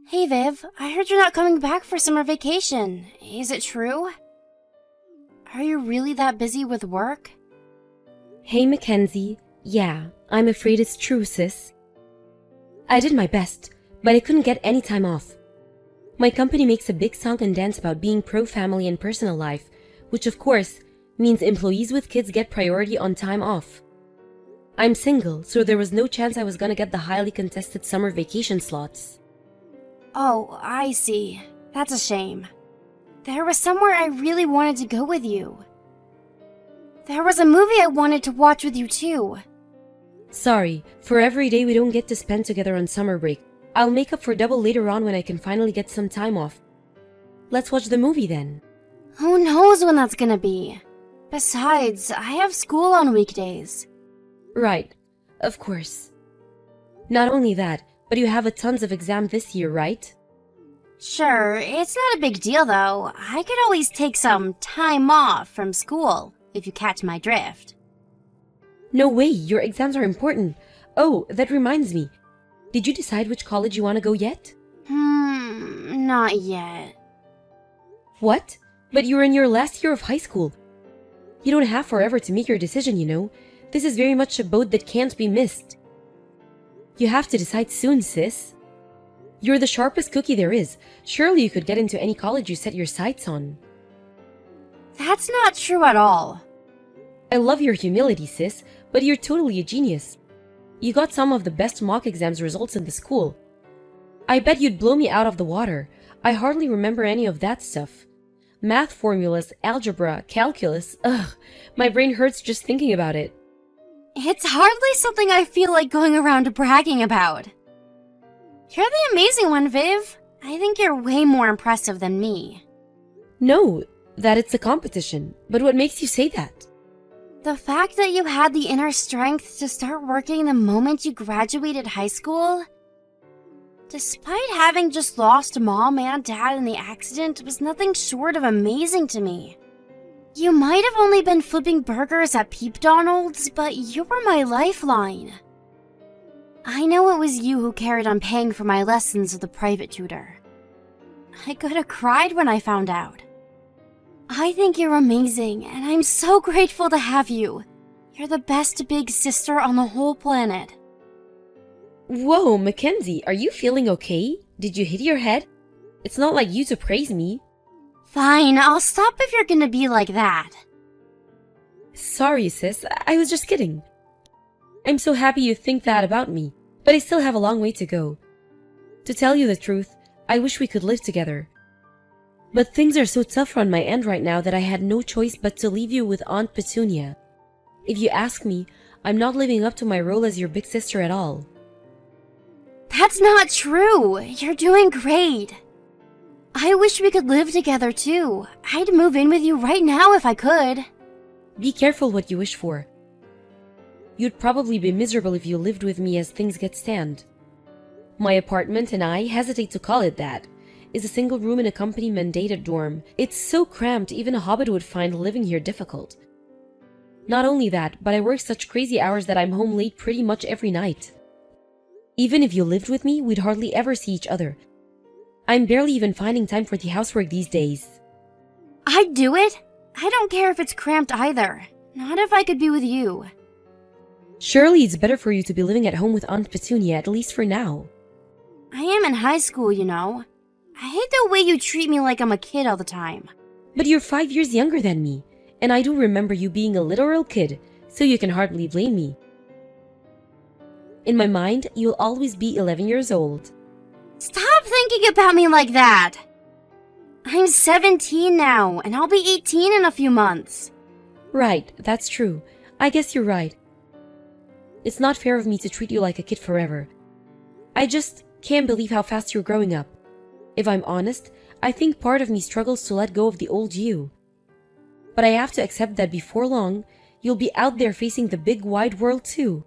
Hey Viv, I heard you're not coming back for summer vacation. Is it true? Are you really that busy with work? Hey Mackenzie, yeah, I'm afraid it's true, sis. I did my best, but I couldn't get any time off. My company makes a big song and dance about being pro-family and personal life, which of course means employees with kids get priority on time off. I'm single, so there was no chance I was gonna get the highly contested summer vacation slots. Oh, I see. That's a shame. There was somewhere I really wanted to go with you. There was a movie I wanted to watch with you too. Sorry, for every day we don't get to spend together on summer break. I'll make up for double later on when I can finally get some time off. Let's watch the movie then. Who knows when that's gonna be? Besides, I have school on weekdays. Right, of course. Not only that, but you have a tons of exams this year, right? Sure, it's not a big deal though. I could always take some time off from school, if you catch my drift. No way, your exams are important. Oh, that reminds me. Did you decide which college you want to go yet? Not yet. What? But you're in your last year of high school. You don't have forever to make your decision, you know. This is very much a boat that can't be missed. You have to decide soon, sis. You're the sharpest cookie there is. Surely you could get into any college you set your sights on. That's not true at all. I love your humility, sis, but you're totally a genius. You got some of the best mock exams results in the school. I bet you'd blow me out of the water. I hardly remember any of that stuff. Math formulas, algebra, calculus, ugh, my brain hurts just thinking about it. It's hardly something I feel like going around bragging about. You're the amazing one, Viv. I think you're way more impressive than me. No, that it's a competition, but what makes you say that? The fact that you had the inner strength to start working the moment you graduated high school, despite having just lost mom and dad in the accident, was nothing short of amazing to me. You might have only been flipping burgers at Peep Donald's, but you were my lifeline. I know it was you who carried on paying for my lessons with the private tutor. I could have cried when I found out. I think you're amazing, and I'm so grateful to have you. You're the best big sister on the whole planet. Whoa, Mackenzie, are you feeling okay? Did you hit your head? It's not like you to praise me. Fine, I'll stop if you're gonna be like that. Sorry, sis, I was just kidding. I'm so happy you think that about me, but I still have a long way to go. To tell you the truth, I wish we could live together. But things are so tough on my end right now that I had no choice but to leave you with Aunt Petunia. If you ask me, I'm not living up to my role as your big sister at all. That's not true. You're doing great. I wish we could live together too. I'd move in with you right now if I could. Be careful what you wish for. You'd probably be miserable if you lived with me as things get stand. My apartment, and I hesitate to call it that, is a single room in a company-mandated dorm. It's so cramped even a hobbit would find living here difficult. Not only that, but I work such crazy hours that I'm home late pretty much every night. Even if you lived with me, we'd hardly ever see each other. I'm barely even finding time for the housework these days. I'd do it. I don't care if it's cramped either. Not if I could be with you. Surely it's better for you to be living at home with Aunt Petunia, at least for now. I am in high school, you know. I hate the way you treat me like I'm a kid all the time. But you're 5 years younger than me, and I do remember you being a literal kid, so you can hardly blame me. In my mind, you'll always be 11 years old. Stop thinking about me like that! I'm 17 now, and I'll be 18 in a few months. Right, that's true. I guess you're right. It's not fair of me to treat you like a kid forever. I just can't believe how fast you're growing up. If I'm honest, I think part of me struggles to let go of the old you. But I have to accept that before long, you'll be out there facing the big wide world too.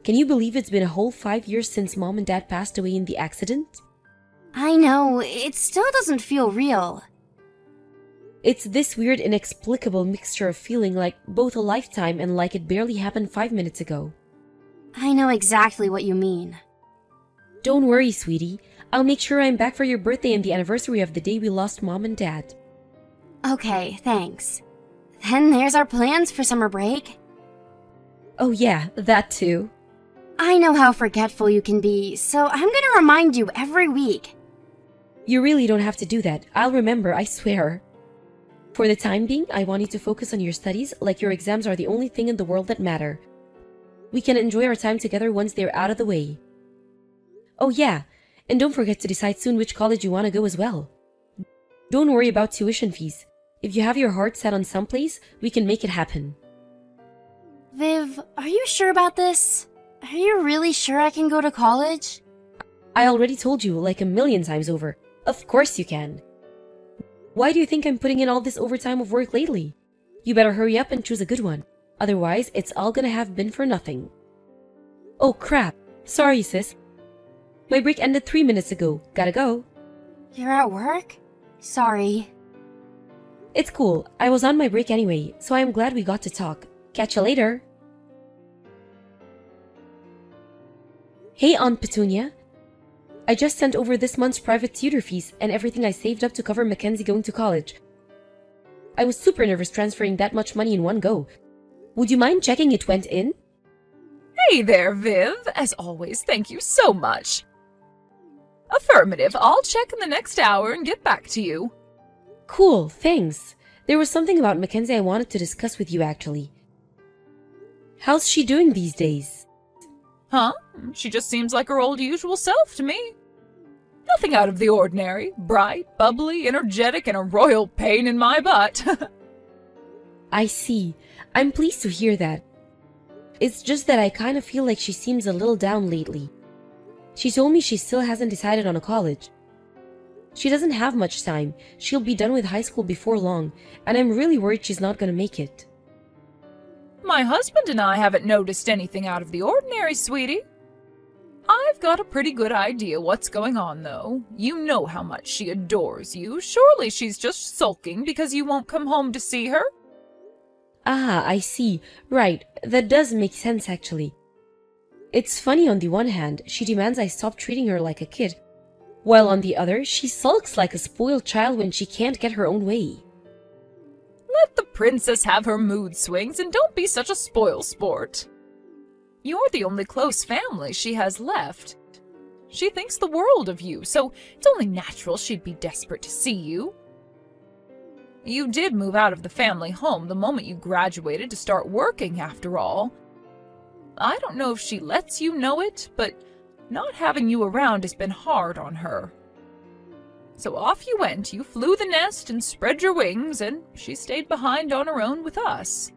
Can you believe it's been a whole 5 years since Mom and Dad passed away in the accident? I know, it still doesn't feel real. It's this weird, inexplicable mixture of feeling like both a lifetime and like it barely happened 5 minutes ago. I know exactly what you mean. Don't worry, sweetie. I'll make sure I'm back for your birthday and the anniversary of the day we lost Mom and Dad. Okay, thanks. Then there's our plans for summer break. Oh yeah, that too. I know how forgetful you can be, so I'm gonna remind you every week. You really don't have to do that. I'll remember, I swear. For the time being, I want you to focus on your studies like your exams are the only thing in the world that matter. We can enjoy our time together once they're out of the way. Oh yeah, and don't forget to decide soon which college you want to go as well. Don't worry about tuition fees. If you have your heart set on someplace, we can make it happen. Viv, are you sure about this? Are you really sure I can go to college? I already told you like a million times over. Of course you can. Why do you think I'm putting in all this overtime of work lately? You better hurry up and choose a good one. Otherwise, it's all gonna have been for nothing. Oh crap. Sorry, sis. My break ended 3 minutes ago. Gotta go. You're at work? Sorry. It's cool. I was on my break anyway, so I am glad we got to talk. Catch you later. Hey, Aunt Petunia. I just sent over this month's private tutor fees and everything I saved up to cover Mackenzie going to college. I was super nervous transferring that much money in one go. Would you mind checking it went in? Hey there, Viv. As always, thank you so much. Affirmative. I'll check in the next hour and get back to you. Cool, thanks. There was something about Mackenzie I wanted to discuss with you actually. How's she doing these days? Huh? She just seems like her old usual self to me. Nothing out of the ordinary. Bright, bubbly, energetic, and a royal pain in my butt. I see. I'm pleased to hear that. It's just that I kind of feel like she seems a little down lately. She told me she still hasn't decided on a college. She doesn't have much time. She'll be done with high school before long, and I'm really worried she's not gonna make it. My husband and I haven't noticed anything out of the ordinary, sweetie. I've got a pretty good idea what's going on, though. You know how much she adores you. Surely she's just sulking because you won't come home to see her? Ah, I see. Right, that does make sense actually. It's funny on the one hand, she demands I stop treating her like a kid, while on the other, she sulks like a spoiled child when she can't get her own way. Let the princess have her mood swings and don't be such a spoilsport. You're the only close family she has left. She thinks the world of you, so it's only natural she'd be desperate to see you. You did move out of the family home the moment you graduated to start working, after all. I don't know if she lets you know it, but not having you around has been hard on her. So off you went, you flew the nest and spread your wings, and she stayed behind on her own with us.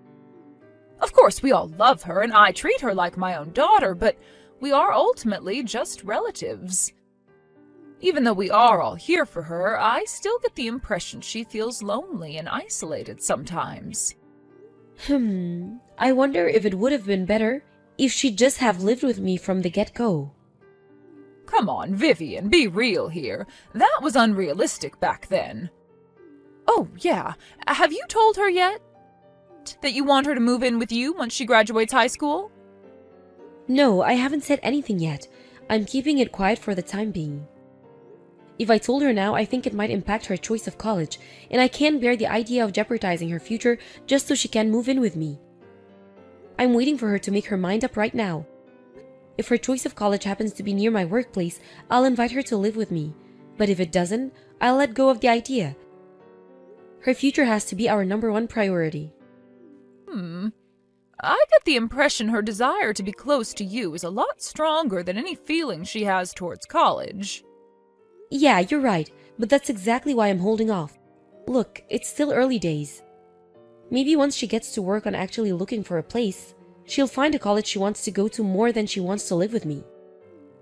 Of course, we all love her, and I treat her like my own daughter, but we are ultimately just relatives. Even though we are all here for her, I still get the impression she feels lonely and isolated sometimes. I wonder if it would have been better if she'd just have lived with me from the get-go. Come on, Vivian, be real here. That was unrealistic back then. Oh, yeah. Have you told her yet? That you want her to move in with you once she graduates high school? No, I haven't said anything yet. I'm keeping it quiet for the time being. If I told her now, I think it might impact her choice of college, and I can't bear the idea of jeopardizing her future just so she can move in with me. I'm waiting for her to make her mind up right now. If her choice of college happens to be near my workplace, I'll invite her to live with me. But if it doesn't, I'll let go of the idea. Her future has to be our #1 priority. I get the impression her desire to be close to you is a lot stronger than any feeling she has towards college. Yeah, you're right, but that's exactly why I'm holding off. Look, it's still early days. Maybe once she gets to work on actually looking for a place, she'll find a college she wants to go to more than she wants to live with me.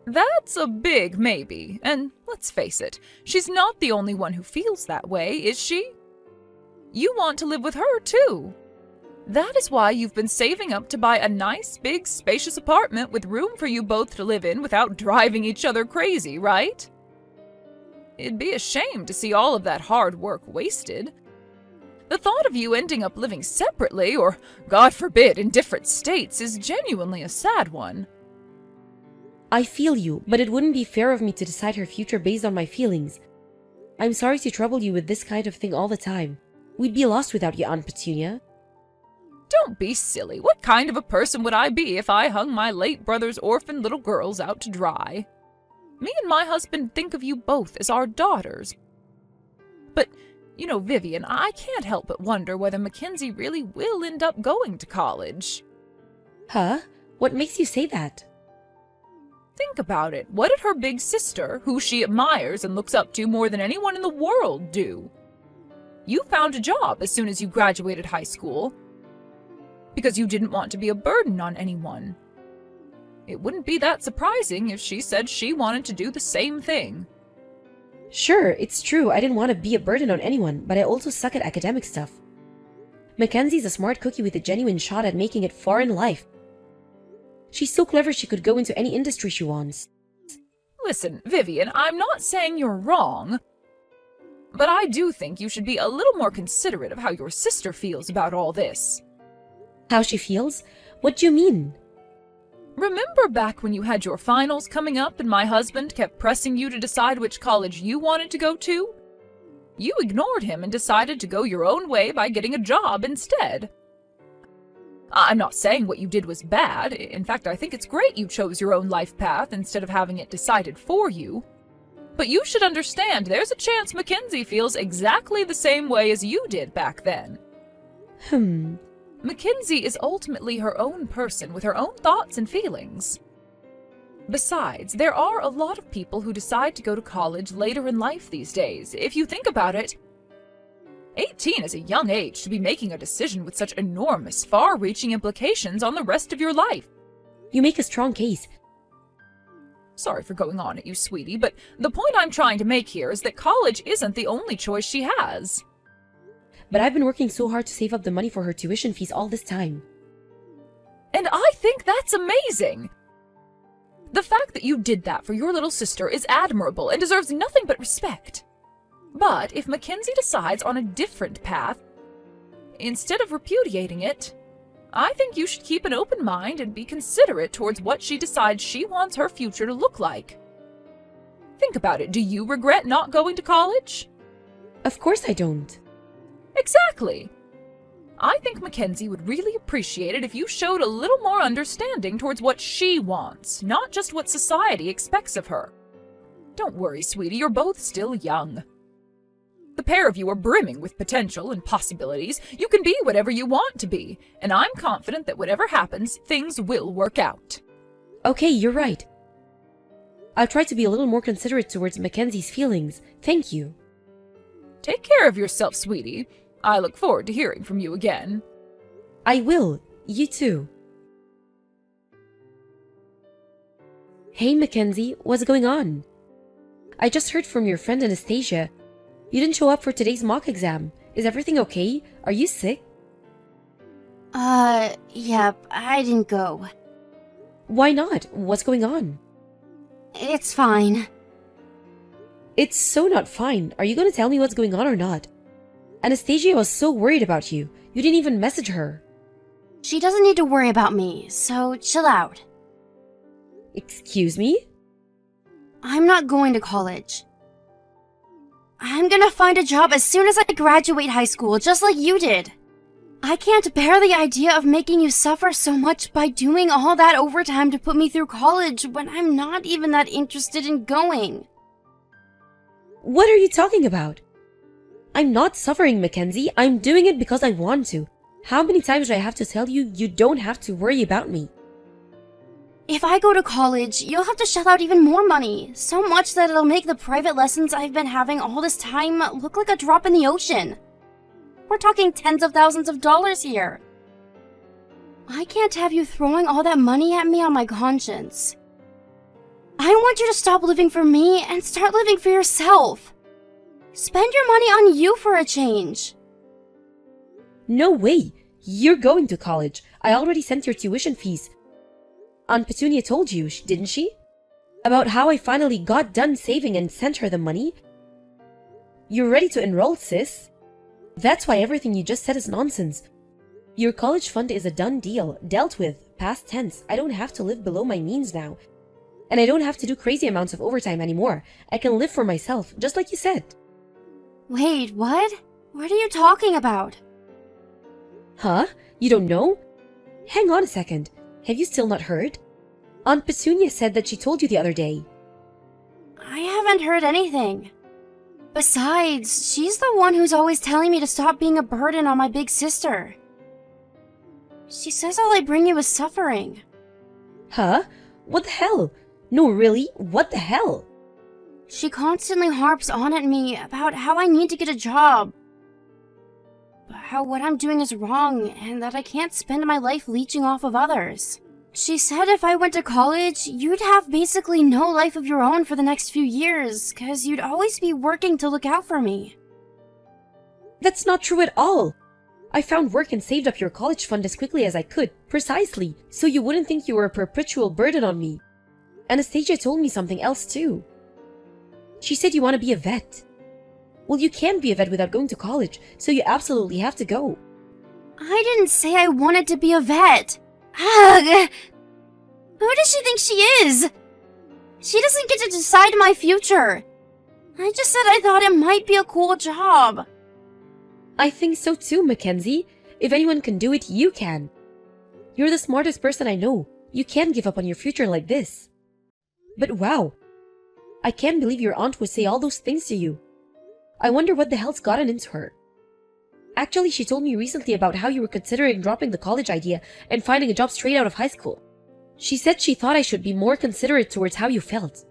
That's a big maybe, and let's face it, she's not the only one who feels that way, is she? You want to live with her, too. That is why you've been saving up to buy a nice, big, spacious apartment with room for you both to live in without driving each other crazy, right? It'd be a shame to see all of that hard work wasted. The thought of you ending up living separately, or, God forbid, in different states, is genuinely a sad one. I feel you, but it wouldn't be fair of me to decide her future based on my feelings. I'm sorry to trouble you with this kind of thing all the time. We'd be lost without you, Aunt Petunia. Don't be silly. What kind of a person would I be if I hung my late brother's orphan little girls out to dry? Me and my husband think of you both as our daughters. But, you know, Vivian, I can't help but wonder whether Mackenzie really will end up going to college. Huh? What makes you say that? Think about it. What did her big sister, who she admires and looks up to more than anyone in the world, do? You found a job as soon as you graduated high school, because you didn't want to be a burden on anyone. It wouldn't be that surprising if she said she wanted to do the same thing. Sure, it's true I didn't want to be a burden on anyone, but I also suck at academic stuff. Mackenzie's a smart cookie with a genuine shot at making it far in life. She's so clever she could go into any industry she wants. Listen, Vivian, I'm not saying you're wrong, but I do think you should be a little more considerate of how your sister feels about all this. How she feels? What do you mean? Remember back when you had your finals coming up and my husband kept pressing you to decide which college you wanted to go to? You ignored him and decided to go your own way by getting a job instead. I'm not saying what you did was bad. In fact, I think it's great you chose your own life path instead of having it decided for you. But you should understand there's a chance Mackenzie feels exactly the same way as you did back then. Mackenzie is ultimately her own person with her own thoughts and feelings. Besides, there are a lot of people who decide to go to college later in life these days. If you think about it, 18 is a young age to be making a decision with such enormous, far-reaching implications on the rest of your life. You make a strong case. Sorry for going on at you, sweetie, but the point I'm trying to make here is that college isn't the only choice she has. But I've been working so hard to save up the money for her tuition fees all this time. And I think that's amazing! The fact that you did that for your little sister is admirable and deserves nothing but respect. But if Mackenzie decides on a different path, instead of repudiating it, I think you should keep an open mind and be considerate towards what she decides she wants her future to look like. Think about it. Do you regret not going to college? Of course I don't. Exactly. I think Mackenzie would really appreciate it if you showed a little more understanding towards what she wants, not just what society expects of her. Don't worry, sweetie, you're both still young. The pair of you are brimming with potential and possibilities. You can be whatever you want to be, and I'm confident that whatever happens, things will work out. Okay, you're right. I'll try to be a little more considerate towards Mackenzie's feelings. Thank you. Take care of yourself, sweetie. I look forward to hearing from you again. I will. You too. Hey, Mackenzie, what's going on? I just heard from your friend Anastasia. You didn't show up for today's mock exam. Is everything okay? Are you sick? Yep, I didn't go. Why not? What's going on? It's fine. It's so not fine. Are you going to tell me what's going on or not? Anastasia was so worried about you. You didn't even message her. She doesn't need to worry about me, so chill out. Excuse me? I'm not going to college. I'm gonna find a job as soon as I graduate high school, just like you did. I can't bear the idea of making you suffer so much by doing all that overtime to put me through college when I'm not even that interested in going. What are you talking about? I'm not suffering, Mackenzie. I'm doing it because I want to. How many times do I have to tell you you don't have to worry about me? If I go to college, you'll have to shell out even more money, so much that it'll make the private lessons I've been having all this time look like a drop in the ocean. We're talking tens of thousands of dollars here. I can't have you throwing all that money at me on my conscience. I want you to stop living for me and start living for yourself. Spend your money on you for a change. No way. You're going to college. I already sent your tuition fees. Aunt Petunia told you, didn't she? About how I finally got done saving and sent her the money? You're ready to enroll, sis. That's why everything you just said is nonsense. Your college fund is a done deal, dealt with, past tense. I don't have to live below my means now. And I don't have to do crazy amounts of overtime anymore. I can live for myself, just like you said. Wait, what? What are you talking about? Huh? You don't know? Hang on a second. Have you still not heard? Aunt Petunia said that she told you the other day. I haven't heard anything. Besides, she's the one who's always telling me to stop being a burden on my big sister. She says all I bring you is suffering. Huh? What the hell? No, really? What the hell? She constantly harps on at me about how I need to get a job. How what I'm doing is wrong and that I can't spend my life leeching off of others. She said if I went to college, you'd have basically no life of your own for the next few years, because you'd always be working to look out for me. That's not true at all. I found work and saved up your college fund as quickly as I could, precisely, so you wouldn't think you were a perpetual burden on me. Anastasia told me something else too. She said you want to be a vet. Well, you can't be a vet without going to college, so you absolutely have to go. I didn't say I wanted to be a vet. Ugh! Who does she think she is? She doesn't get to decide my future. I just said I thought it might be a cool job. I think so too, Mackenzie. If anyone can do it, you can. You're the smartest person I know. You can't give up on your future like this. But wow, I can't believe your aunt would say all those things to you. I wonder what the hell's gotten into her. Actually, she told me recently about how you were considering dropping the college idea and finding a job straight out of high school. She said she thought I should be more considerate towards how you felt.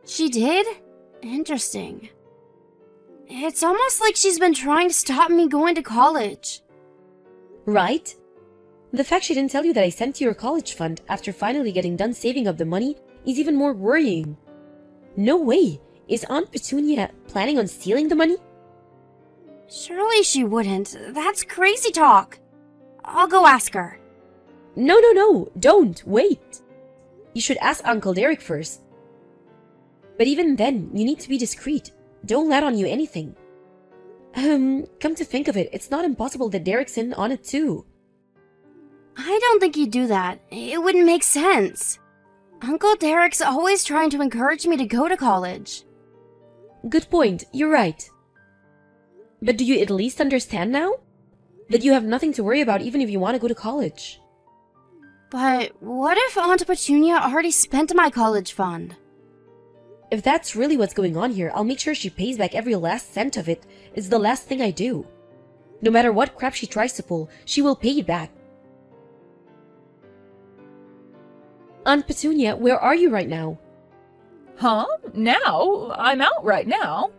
She did? Interesting. It's almost like she's been trying to stop me going to college. Right? The fact she didn't tell you that I sent you your college fund after finally getting done saving up the money is even more worrying. No way! Is Aunt Petunia planning on stealing the money? Surely she wouldn't. That's crazy talk. I'll go ask her. No, don't, wait. You should ask Uncle Derek first. But even then, you need to be discreet. Don't let on you anything. Come to think of it, it's not impossible that Derek's in on it too. I don't think he'd do that. It wouldn't make sense. Uncle Derek's always trying to encourage me to go to college. Good point, you're right. But do you at least understand now? That you have nothing to worry about even if you want to go to college. But what if Aunt Petunia already spent my college fund? If that's really what's going on here, I'll make sure she pays back every last cent of it. It's the last thing I do. No matter what crap she tries to pull, she will pay it back. Aunt Petunia, where are you right now? Huh? Now? I'm out right now.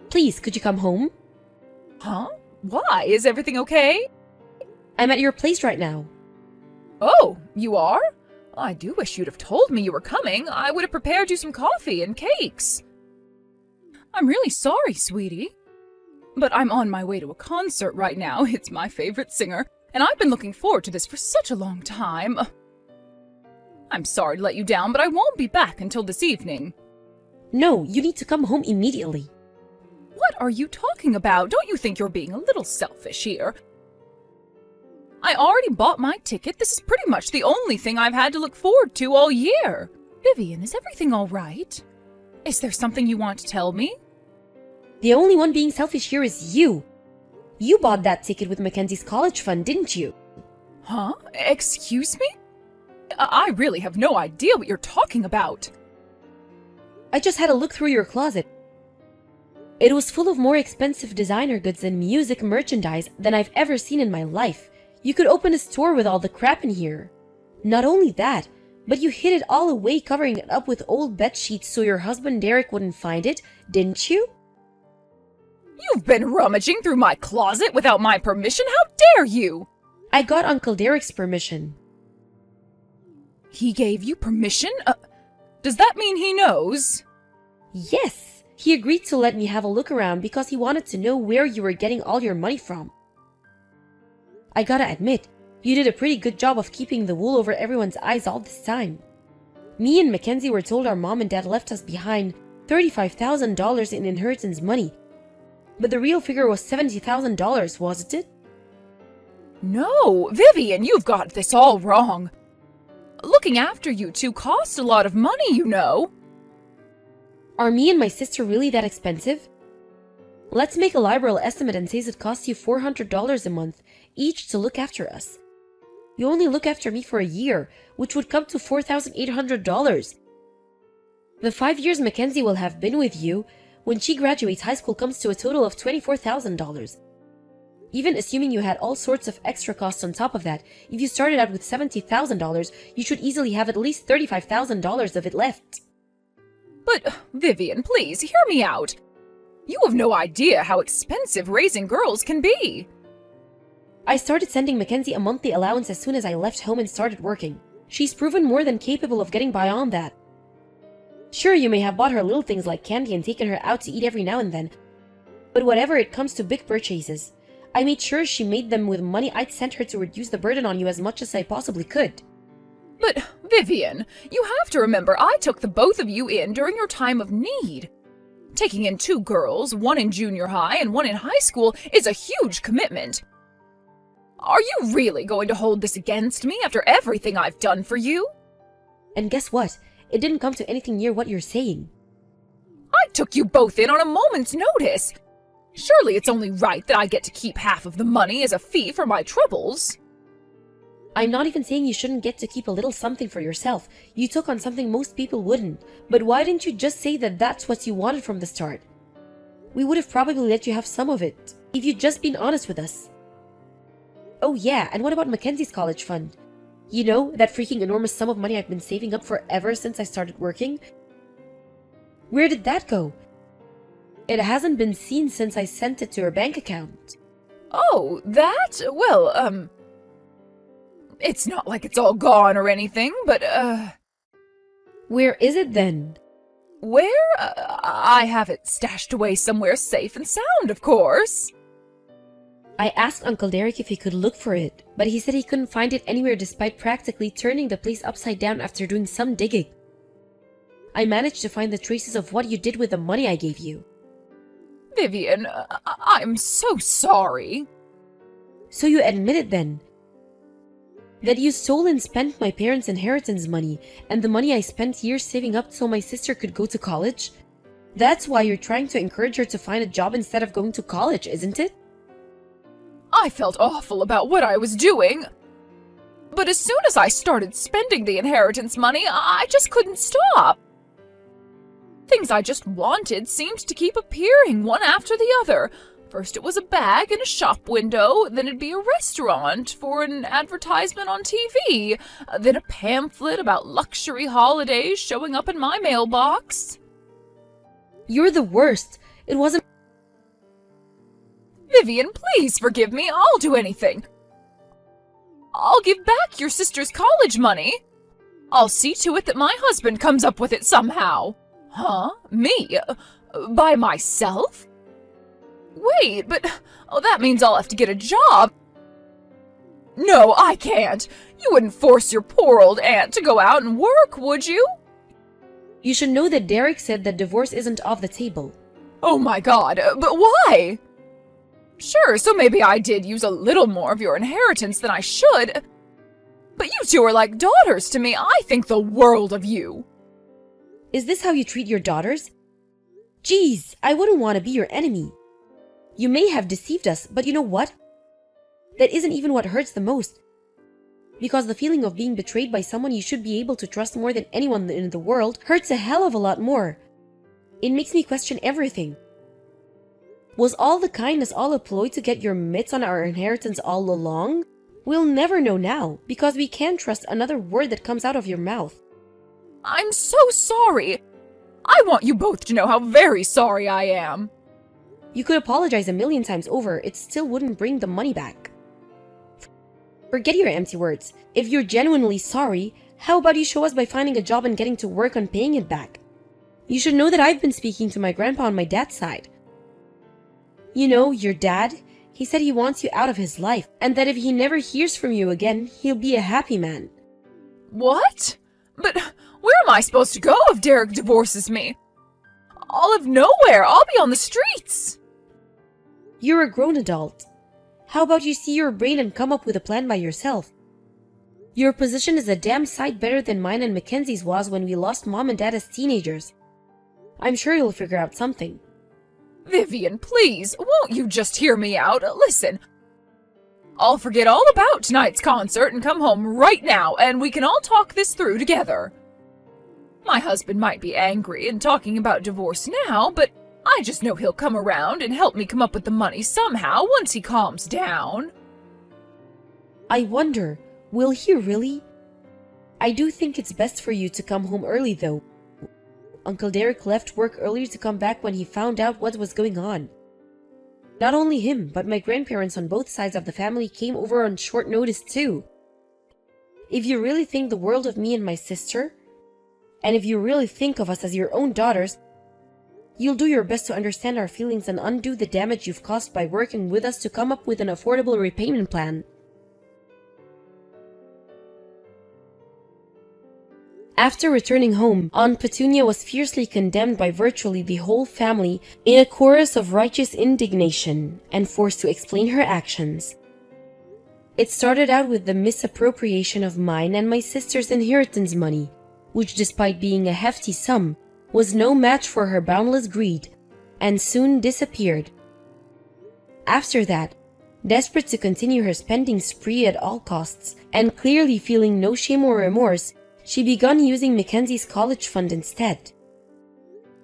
Please, could you come home? Huh? Why? Is everything okay? I'm at your place right now. Oh, you are? I do wish you'd have told me you were coming. I would have prepared you some coffee and cakes. I'm really sorry, sweetie. But I'm on my way to a concert right now. It's my favorite singer, and I've been looking forward to this for such a long time. I'm sorry to let you down, but I won't be back until this evening. No, you need to come home immediately. What are you talking about? Don't you think you're being a little selfish here? I already bought my ticket. This is pretty much the only thing I've had to look forward to all year. Vivian, is everything all right? Is there something you want to tell me? The only one being selfish here is you. You bought that ticket with Mackenzie's college fund, didn't you? Huh? Excuse me? I really have no idea what you're talking about. I just had a look through your closet. It was full of more expensive designer goods and music merchandise than I've ever seen in my life. You could open a store with all the crap in here. Not only that, but you hid it all away covering it up with old bed sheets so your husband Derek wouldn't find it, didn't you? You've been rummaging through my closet without my permission? How dare you? I got Uncle Derek's permission. He gave you permission? Does that mean he knows? Yes, he agreed to let me have a look around because he wanted to know where you were getting all your money from. I gotta admit, you did a pretty good job of keeping the wool over everyone's eyes all this time. Me and Mackenzie were told our mom and dad left us behind $35,000 in inheritance money, but the real figure was $70,000, wasn't it? No, Vivian, you've got this all wrong. Looking after you two costs a lot of money, you know. Are me and my sister really that expensive? Let's make a liberal estimate and say it costs you $400 a month each to look after us. You only look after me for a year, which would come to $4,800. The 5 years Mackenzie will have been with you when she graduates high school comes to a total of $24,000. Even assuming you had all sorts of extra costs on top of that, if you started out with $70,000, you should easily have at least $35,000 of it left. But, Vivian, please, hear me out. You have no idea how expensive raising girls can be. I started sending Mackenzie a monthly allowance as soon as I left home and started working. She's proven more than capable of getting by on that. Sure, you may have bought her little things like candy and taken her out to eat every now and then, but whenever it comes to big purchases, I made sure she made them with money I'd sent her to reduce the burden on you as much as I possibly could. But, Vivian, you have to remember I took the both of you in during your time of need. Taking in 2 girls, one in junior high and one in high school, is a huge commitment. Are you really going to hold this against me after everything I've done for you? And guess what? It didn't come to anything near what you're saying. I took you both in on a moment's notice. Surely it's only right that I get to keep half of the money as a fee for my troubles. I'm not even saying you shouldn't get to keep a little something for yourself. You took on something most people wouldn't. But why didn't you just say that that's what you wanted from the start? We would have probably let you have some of it, if you'd just been honest with us. Oh yeah, and what about Mackenzie's college fund? You know, that freaking enormous sum of money I've been saving up forever since I started working? Where did that go? It hasn't been seen since I sent it to her bank account. Oh, that? Well, it's not like it's all gone or anything, but, Where is it then? where? I have it stashed away somewhere safe and sound, of course. I asked Uncle Derek if he could look for it, but he said he couldn't find it anywhere despite practically turning the place upside down after doing some digging. I managed to find the traces of what you did with the money I gave you. Vivian, I'm so sorry. So you admit it then? That you stole and spent my parents' inheritance money and the money I spent years saving up so my sister could go to college? That's why you're trying to encourage her to find a job instead of going to college, isn't it? I felt awful about what I was doing. But as soon as I started spending the inheritance money, I just couldn't stop. Things I just wanted seemed to keep appearing one after the other. First it was a bag in a shop window, then it'd be a restaurant for an advertisement on TV, then a pamphlet about luxury holidays showing up in my mailbox. You're the worst. It wasn't. Vivian, please forgive me. I'll do anything. I'll give back your sister's college money. I'll see to it that my husband comes up with it somehow. Huh? Me? By myself? Wait, but that means I'll have to get a job. No, I can't. You wouldn't force your poor old aunt to go out and work, would you? You should know that Derek said that divorce isn't off the table. Oh my God, but why? Sure, so maybe I did use a little more of your inheritance than I should. But you two are like daughters to me. I think the world of you. Is this how you treat your daughters? Geez, I wouldn't want to be your enemy. You may have deceived us, but you know what? That isn't even what hurts the most. Because the feeling of being betrayed by someone you should be able to trust more than anyone in the world hurts a hell of a lot more. It makes me question everything. Was all the kindness all a ploy to get your mitts on our inheritance all along? We'll never know now, because we can't trust another word that comes out of your mouth. I'm so sorry. I want you both to know how very sorry I am. You could apologize a million times over, it still wouldn't bring the money back. Forget your empty words. If you're genuinely sorry, how about you show us by finding a job and getting to work on paying it back? You should know that I've been speaking to my grandpa on my dad's side. You know, your dad, he said he wants you out of his life, and that if he never hears from you again, he'll be a happy man. What? But where am I supposed to go if Derek divorces me? I'll live nowhere. I'll be on the streets. You're a grown adult. How about you see your brain and come up with a plan by yourself? Your position is a damn sight better than mine and Mackenzie's was when we lost Mom and Dad as teenagers. I'm sure you'll figure out something. Vivian, please, won't you just hear me out? Listen, I'll forget all about tonight's concert and come home right now, and we can all talk this through together. My husband might be angry and talking about divorce now, but I just know he'll come around and help me come up with the money somehow once he calms down. I wonder, will he really? I do think it's best for you to come home early, though. Uncle Derek left work earlier to come back when he found out what was going on. Not only him, but my grandparents on both sides of the family came over on short notice too. If you really think the world of me and my sister, and if you really think of us as your own daughters, you'll do your best to understand our feelings and undo the damage you've caused by working with us to come up with an affordable repayment plan. After returning home, Aunt Petunia was fiercely condemned by virtually the whole family in a chorus of righteous indignation and forced to explain her actions. It started out with the misappropriation of mine and my sister's inheritance money, which despite being a hefty sum, was no match for her boundless greed, and soon disappeared. After that, desperate to continue her spending spree at all costs, and clearly feeling no shame or remorse, she began using Mackenzie's college fund instead.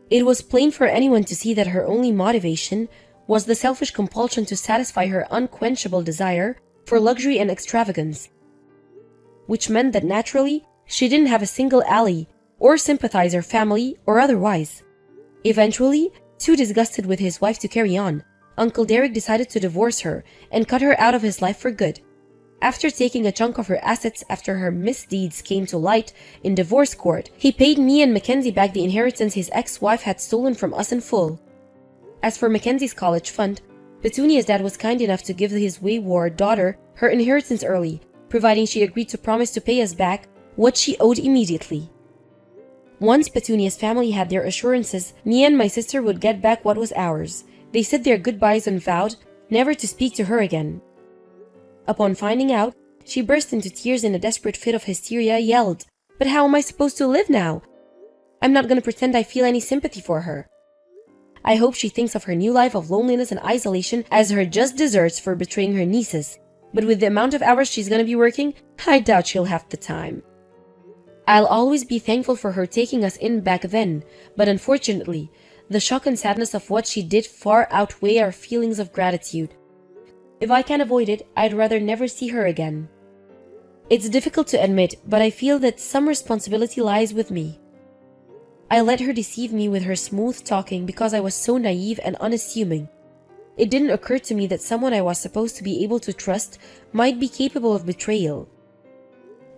It was plain for anyone to see that her only motivation was the selfish compulsion to satisfy her unquenchable desire for luxury and extravagance, which meant that naturally she didn't have a single ally or sympathizer, family or otherwise. Eventually, too disgusted with his wife to carry on, Uncle Derek decided to divorce her and cut her out of his life for good. After taking a chunk of her assets after her misdeeds came to light in divorce court, he paid me and Mackenzie back the inheritance his ex-wife had stolen from us in full. As for Mackenzie's college fund, Petunia's dad was kind enough to give his wayward daughter her inheritance early, providing she agreed to promise to pay us back what she owed immediately. Once Petunia's family had their assurances, me and my sister would get back what was ours. They said their goodbyes and vowed never to speak to her again. Upon finding out, she burst into tears in a desperate fit of hysteria, yelled, "But how am I supposed to live now? I'm not going to pretend I feel any sympathy for her." I hope she thinks of her new life of loneliness and isolation as her just deserts for betraying her nieces. But with the amount of hours she's going to be working, I doubt she'll have the time. I'll always be thankful for her taking us in back then, but unfortunately, the shock and sadness of what she did far outweigh our feelings of gratitude. If I can avoid it, I'd rather never see her again. It's difficult to admit, but I feel that some responsibility lies with me. I let her deceive me with her smooth talking because I was so naive and unassuming. It didn't occur to me that someone I was supposed to be able to trust might be capable of betrayal.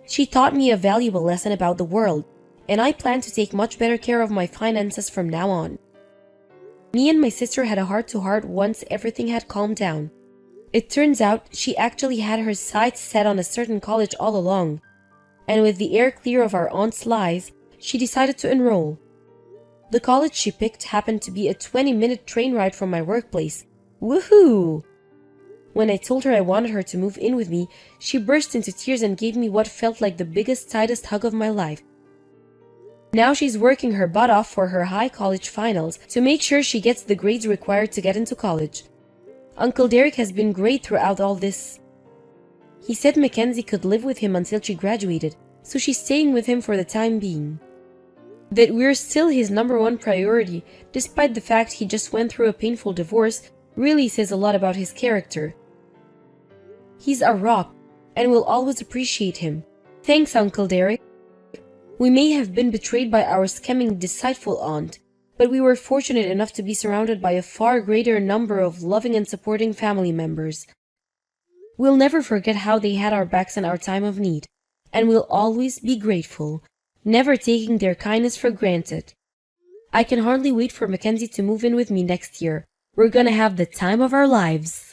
She taught me a valuable lesson about the world, and I plan to take much better care of my finances from now on. Me and my sister had a heart-to-heart once everything had calmed down. It turns out she actually had her sights set on a certain college all along, and with the air clear of our aunt's lies, she decided to enroll. The college she picked happened to be a 20-minute train ride from my workplace. Woohoo! When I told her I wanted her to move in with me, she burst into tears and gave me what felt like the biggest, tightest hug of my life. Now she's working her butt off for her high college finals to make sure she gets the grades required to get into college. Uncle Derek has been great throughout all this. He said Mackenzie could live with him until she graduated, so she's staying with him for the time being. That we're still his #1 priority, despite the fact he just went through a painful divorce, really says a lot about his character. He's a rock, and we'll always appreciate him. Thanks, Uncle Derek. We may have been betrayed by our scheming, deceitful aunt, but we were fortunate enough to be surrounded by a far greater number of loving and supporting family members. We'll never forget how they had our backs in our time of need, and we'll always be grateful, never taking their kindness for granted. I can hardly wait for Mackenzie to move in with me next year. We're gonna have the time of our lives.